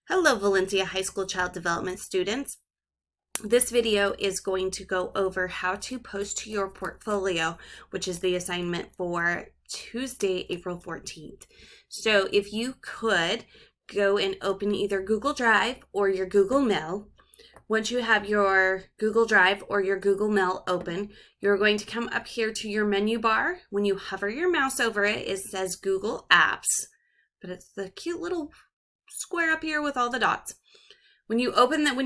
Hello, Valencia High School Child Development students. This video is going to go over how to post to your portfolio, which is the assignment for Tuesday, April 14th. So if you could go and open either Google Drive or your Google Mail. Once you have your Google Drive or your Google Mail open, you're going to come up here to your menu bar. When you hover your mouse over it, it says Google Apps, but it's the cute little square up here with all the dots. When you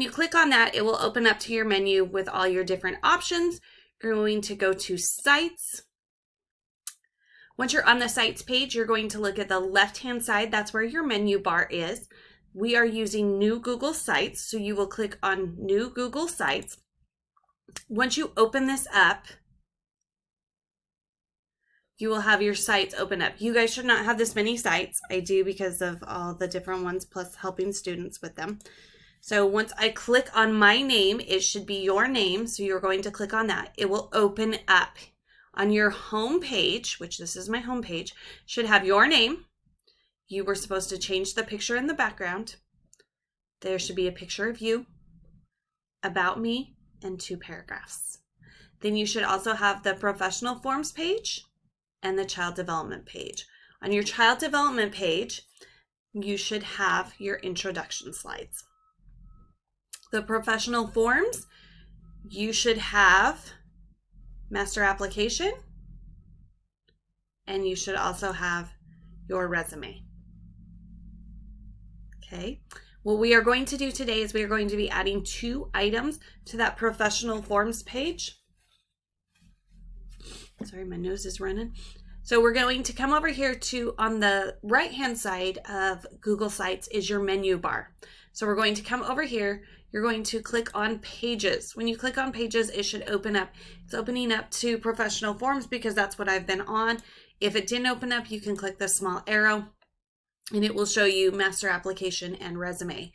click on that, it will open up to your menu with all your different options. You're going to go to Sites. Once you're on the Sites page, you're going to look at the left-hand side. That's where your menu bar is. We are using New Google Sites, so you will click on New Google Sites. Once you open this up, you will have your sites open up. You guys should not have this many sites. I do because of all the different ones, plus helping students with them. So once I click on my name, it should be your name. So you're going to click on that. It will open up on your home page, which this is my home page, should have your name. You were supposed to change the picture in the background. There should be a picture of you, about me, and 2 paragraphs. Then you should also have the professional forms page and the child development page. On your child development page, you should have your introduction slides. The professional forms, you should have master application, and you should also have your resume. Okay, what we are going to do today is we are going to be adding 2 items to that professional forms page. Sorry, my nose is running. So we're going to come over here to, on the right-hand side of Google Sites is your menu bar. So we're going to come over here. You're going to click on Pages. When you click on Pages, it should open up. It's opening up to professional forms because that's what I've been on. If it didn't open up, you can click the small arrow and it will show you master application and resume.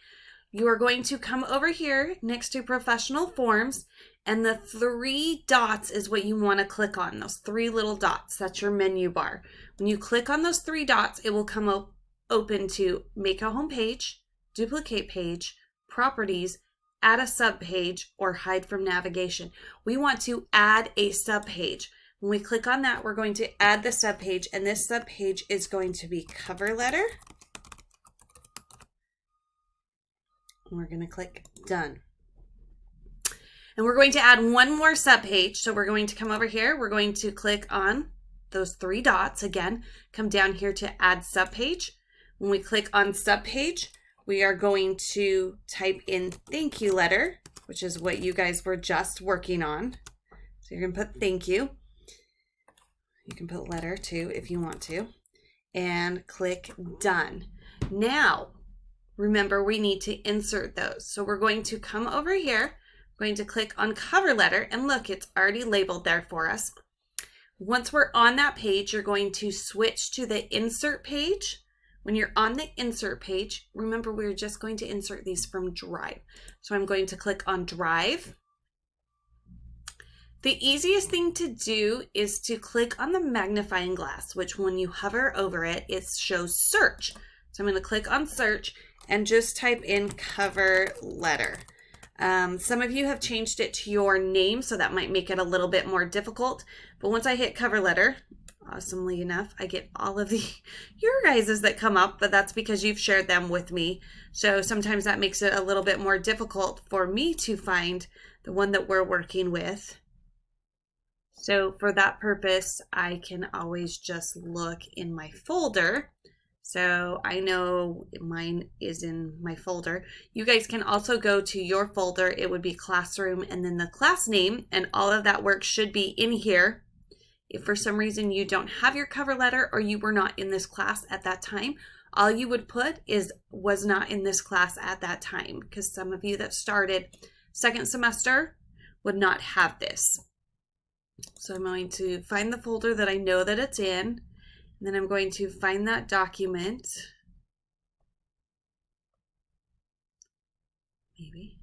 You are going to come over here next to professional forms, and the 3 dots is what you want to click on. Those 3 little dots, that's your menu bar. When you click on those 3 dots, it will come open to make a home page, duplicate page, properties, add a subpage, or hide from navigation. We want to add a subpage. When we click on that, we're going to add the subpage, and this subpage is going to be cover letter. And we're going to click Done. And we're going to add 1 more subpage. So we're going to come over here. We're going to click on those 3 dots again. Come down here to add subpage. When we click on subpage, we are going to type in thank you letter, which is what you guys were just working on. So you're going to put thank you. You can put letter too if you want to. And click Done. Now, remember, we need to insert those. So we're going to come over here. Going to click on cover letter, and look, it's already labeled there for us. Once we're on that page, you're going to switch to the insert page. When you're on the insert page, remember we're just going to insert these from Drive. So I'm going to click on Drive. The easiest thing to do is to click on the magnifying glass, which when you hover over it, it shows search. So I'm going to click on search and just type in cover letter. Some of you have changed it to your name, so that might make it a little bit more difficult. But once I hit cover letter, awesomely enough, I get all of your guys's that come up, but that's because you've shared them with me. So sometimes that makes it a little bit more difficult for me to find the one that we're working with. So for that purpose, I can always just look in my folder. So I know mine is in my folder. You guys can also go to your folder. It would be classroom and then the class name, and all of that work should be in here. If for some reason you don't have your cover letter or you were not in this class at that time, all you would put is was not in this class at that time, because some of you that started 2nd semester would not have this. So I'm going to find the folder that I know that it's in. And then I'm going to find that document. Maybe.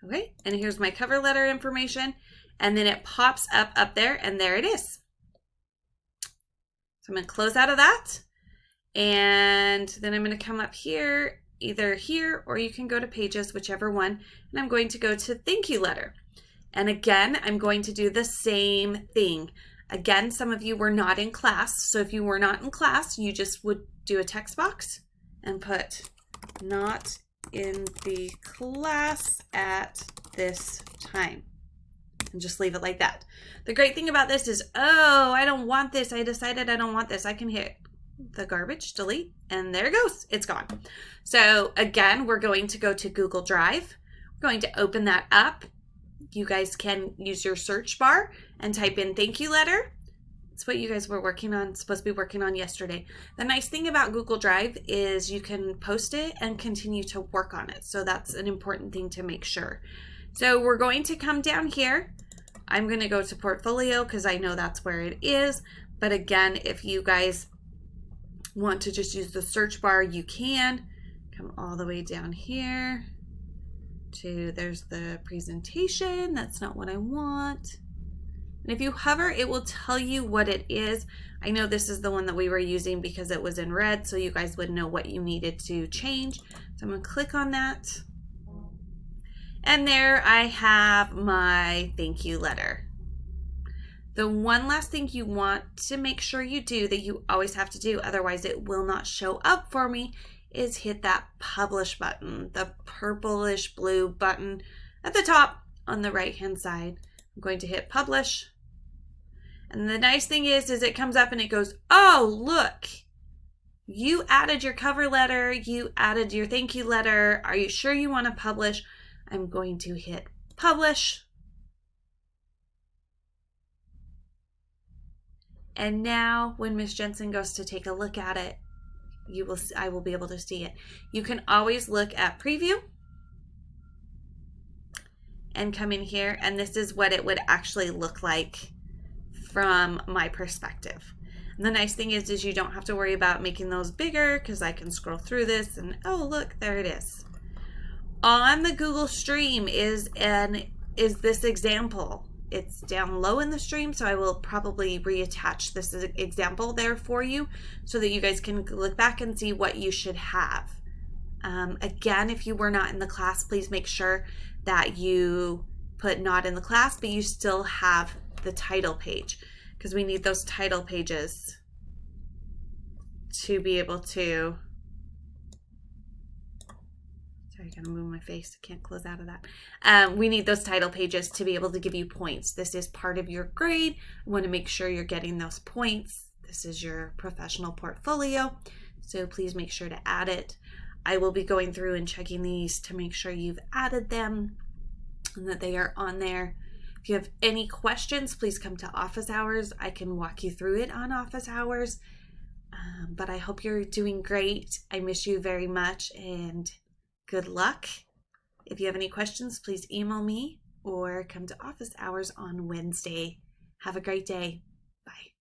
Okay, and here's my cover letter information. And then it pops up there, and there it is. So I'm going to close out of that. And then I'm going to come up here either here or you can go to Pages, whichever one, and I'm going to go to thank you letter. And again, I'm going to do the same thing. Again, some of you were not in class, so if you were not in class, you just would do a text box and put not in the class at this time. And just leave it like that. The great thing about this is, oh, I don't want this. I decided I don't want this. I can hit the garbage, delete, and there it goes. It's gone. So again, we're going to go to Google Drive. We're going to open that up. You guys can use your search bar and type in thank you letter. It's what you guys were supposed to be working on yesterday. The nice thing about Google Drive is you can post it and continue to work on it. So that's an important thing to make sure. So we're going to come down here. I'm going to go to portfolio because I know that's where it is. But again, if you guys want to just use the search bar, you can. Come all the way down here to, there's the presentation. That's not what I want. And if you hover, it will tell you what it is. I know this is the one that we were using because it was in red, so you guys would know what you needed to change. So I'm going to click on that. And there I have my thank you letter. The one last thing you want to make sure you do that you always have to do, otherwise it will not show up for me, is hit that publish button, the purplish blue button at the top on the right hand side. I'm going to hit publish. And the nice thing is it comes up and it goes, oh, look, you added your cover letter, you added your thank you letter. Are you sure you want to publish? I'm going to hit publish. And now when Miss Jensen goes to take a look at it, I will be able to see it. You can always look at preview and come in here, and this is what it would actually look like from my perspective. And the nice thing is you don't have to worry about making those bigger because I can scroll through this and oh, look, there it is. On the Google Stream is this example. It's down low in the stream, so I will probably reattach this example there for you so that you guys can look back and see what you should have. Again, if you were not in the class, please make sure that you put not in the class, but you still have the title page because we need those title pages to be able to, sorry, I gotta move my face. I can't close out of that. We need those title pages to be able to give you points. This is part of your grade. You want to make sure you're getting those points. This is your professional portfolio, so please make sure to add it. I will be going through and checking these to make sure you've added them and that they are on there. If you have any questions, please come to office hours. I can walk you through it on office hours. But I hope you're doing great. I miss you very much and good luck. If you have any questions, please email me or come to office hours on Wednesday. Have a great day. Bye.